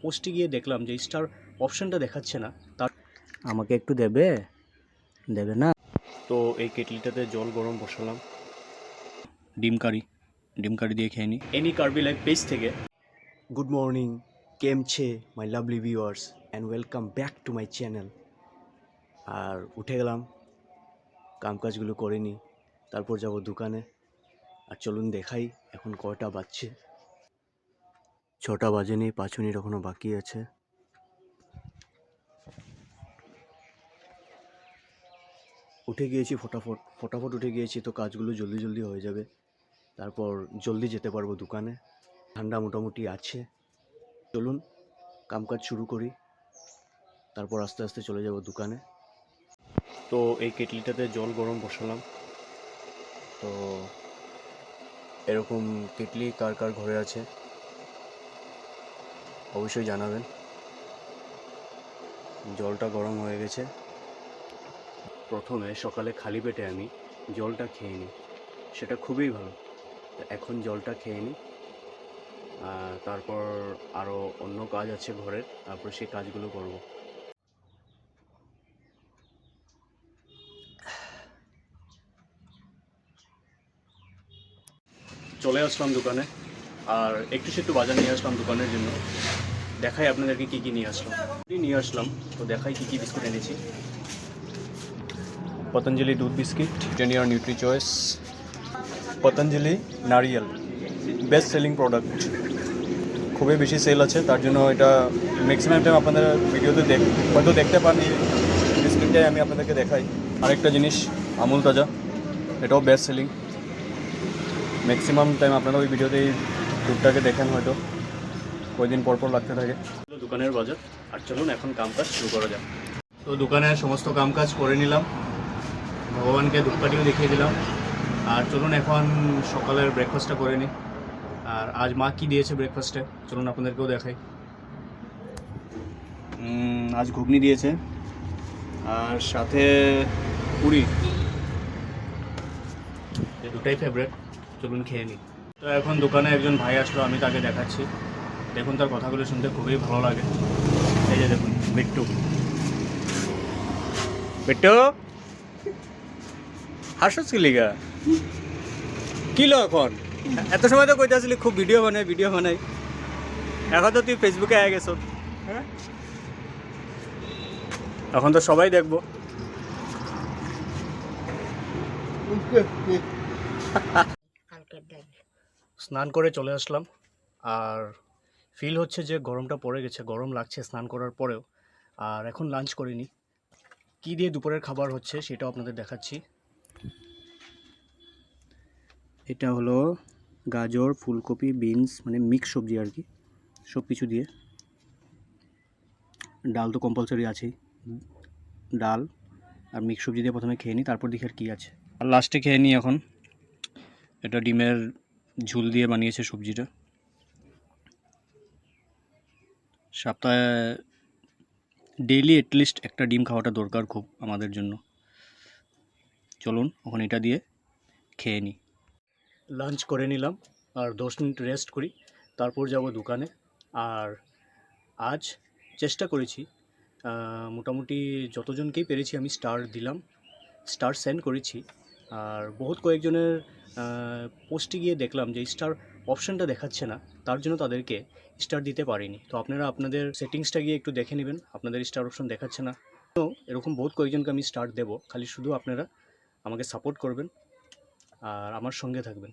পোস্টে গিয়ে দেখলাম যে স্টার অপশানটা দেখাচ্ছে না, তার আমাকে একটু দেবে না। তো এই কেটলিটাতে জল গরম বসালাম, ডিম কারি দিয়ে খেয়ে নিই এনি কার্বি লাইফ পেজ থেকে। গুড মর্নিং, কেম ছে my lovely viewers and welcome back to my channel. আর উঠে গেলাম, কামকাজগুলো করে নিই, তারপর যাব দোকানে। আর চলুন দেখাই এখন কয়টা বাজছে। 6টা বাজেনি, 5 মিনিট এখনও বাকি আছে। উঠে গিয়েছি ফটাফট উঠে গিয়েছি, তো কাজগুলো জলদি হয়ে যাবে, তারপর জলদি যেতে পারবো দোকানে। ঠান্ডা মোটামুটি আছে, চলুন কামকাজ শুরু করি, তারপর আস্তে আস্তে চলে যাব দোকানে। তো এই কেটলিটাতে জল গরম বসালাম। তো এরকম কেটলি কার কার ঘরে আছে অবশ্যই জানাবেন। জলটা গরম হয়ে গেছে। প্রথমে সকালে খালি পেটে আমি জলটা খেয়ে নিই, সেটা খুবই ভালো। এখন জলটা খেয়ে নিই, তারপর আরও অন্য কাজ আছে ঘরের, তারপর সেই কাজগুলো করব। চলে আসলাম দোকানে, আর একটু বাজার নিয়ে আসলাম দোকানের জন্য। দেখাই আপনাদেরকে কী নিয়ে আসলাম। তো দেখাই কী বিস্কুট এনেছি। পতঞ্জলি দুধ biscuit, 10 year Nutri Choice, Patanjali নারিয়েল, বেস্ট সেলিং প্রোডাক্ট, খুবই বেশি সেল আছে, তার জন্য এটা ম্যাক্সিমাম টাইম আপনাদের ভিডিওতে হয়তো দেখতে পান। এই বিস্কিটটাই আমি আপনাদেরকে দেখাই। আরেকটা জিনিস আমুল তাজা, এটাও বেস্ট সেলিং। ম্যাক্সিমাম টাইম আপনারা ওই ভিডিওতে এই দুধটাকে দেখেন, হয়তো কয়েকদিন পর লাগতে থাকে। দোকানের বাজার, আর চলুন এখন কামকাজ শুরু করা যাক। তো দোকানের সমস্ত কামকাজ করে নিলাম, ভগবানকে ধূপকাঠিও দেখিয়ে দিলাম। আর চলুন এখন সকালের ব্রেকফাস্টটা করে নিই। আর আজ মা কি দিয়েছে ব্রেকফাস্টে চলুন আপনাদেরকেও দেখাই। আজ ঘুগনি দিয়েছে, আর সাথে পুরি, এই দুটাই ফেভারিট। চলুন খেয়ে নিই। তো এখন দোকানে একজন ভাই আসলো, আমি তাকে দেখাচ্ছি। দেখুন তার কথাগুলো শুনতে খুবই ভালো লাগে। এই যে দেখুন, বিট্টু হাসছ কি লিগা কিলো এখন? এত সময় তো কইতে আসলি খুব ভিডিও বানাই, এখন তো তুই ফেসবুকে আগে গেছ। হ্যাঁ, এখন তো সবাই দেখবো। স্নান করে চলে আসলাম, আর ফিল হচ্ছে যে গরমটা পড়ে গেছে, গরম লাগছে স্নান করার পরেও। আর এখন লাঞ্চ করিনি, কি দিয়ে দুপুরের খাবার হচ্ছে সেটাও আপনাদের দেখাচ্ছি। এটা হলো গাজর, ফুলকপি, বিনস, মানে মিক্স সবজি আর কি, সব কিছু দিয়ে। ডাল তো কম্পালসারি আছেই, ডাল আর মিক্স সবজি দিয়ে প্রথমে খেয়ে নিই, তারপর দেখি আর কী আছে। আর লাস্টে খেয়ে নিই এখন। এটা ডিমের ঝুল দিয়ে বানিয়েছে সবজিটা। সপ্তাহে ডেইলি অ্যাটলিস্ট একটা ডিম খাওয়াটা দরকার খুব আমাদের জন্য। চলুন এখন এটা দিয়ে খেয়ে নিই। লাঞ্চ করে নিলাম, আর 10 মিনিট রেস্ট করি, তারপর যাব দোকানে। আর আজ চেষ্টা করেছি, মোটামুটি যতজনকেই পেরেছি আমি স্টার সেন্ড করেছি। আর বহুত কয়েকজনের পোস্টে গিয়ে দেখলাম যে স্টার অপশানটা দেখাচ্ছে না, তার জন্য তাদেরকে স্টার দিতে পারিনি। তো আপনারা আপনাদের সেটিংসটা গিয়ে একটু দেখে নেবেন, আপনাদের স্টার অপশান দেখাচ্ছে না। তো এরকম বহুত কয়েকজনকে আমি স্টার দেবো, খালি শুধু আপনারা আমাকে সাপোর্ট করবেন আর আমার সঙ্গে থাকবেন।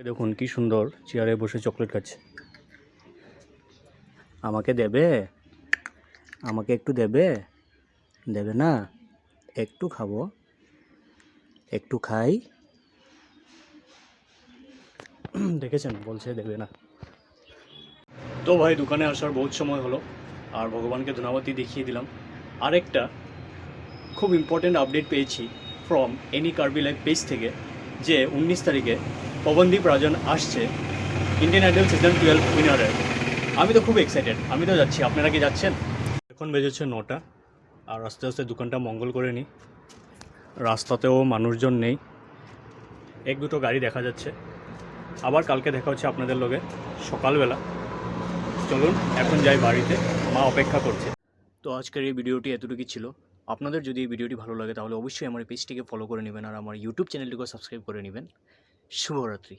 দেখুন কি সুন্দর চেয়ারে বসে চকলেট খাচ্ছে। আমাকে একটু দেবে না? একটু খাবো, একটু খাই। দেখেছেন, বলছে দেবে না। তো ভাই দোকানে আসার বহুত সময় হলো, আর ভগবানকে ধন্যবাদ দেখিয়ে দিলাম। আরেকটা খুব ইম্পর্টেন্ট আপডেট পেয়েছি from any Karbi life page থেকে, যে 19 তারিখে পবনদীপ রাজন আসছে ইন্ডিয়ান আইডল সিজন 12 উইনারে। আমি তো খুব এক্সাইটেড, আমি তো যাচ্ছি। আপনারা কি যাচ্ছেন? এখন বেজেছে 9টা, আর আস্তে আস্তে দোকানটা মঙ্গল করে নিই। রাস্তাতেও মানুষজন নেই, 1-2 গাড়ি দেখা যাচ্ছে। আবার কালকে দেখা হচ্ছে আপনাদের লগে সকালবেলা। চলুন এখন যাই বাড়িতে, মা অপেক্ষা করছে। তো আজকের এই ভিডিওটি এতটুকুই ছিল। আপনাদের যদি এই ভিডিওটি ভালো লাগে তাহলে অবশ্যই আমার এই পেজটিকে ফলো করে নেবেন আর আমার ইউটিউব চ্যানেলটিকেও সাবস্ক্রাইব করে নেবেন। শুভরাত্রি।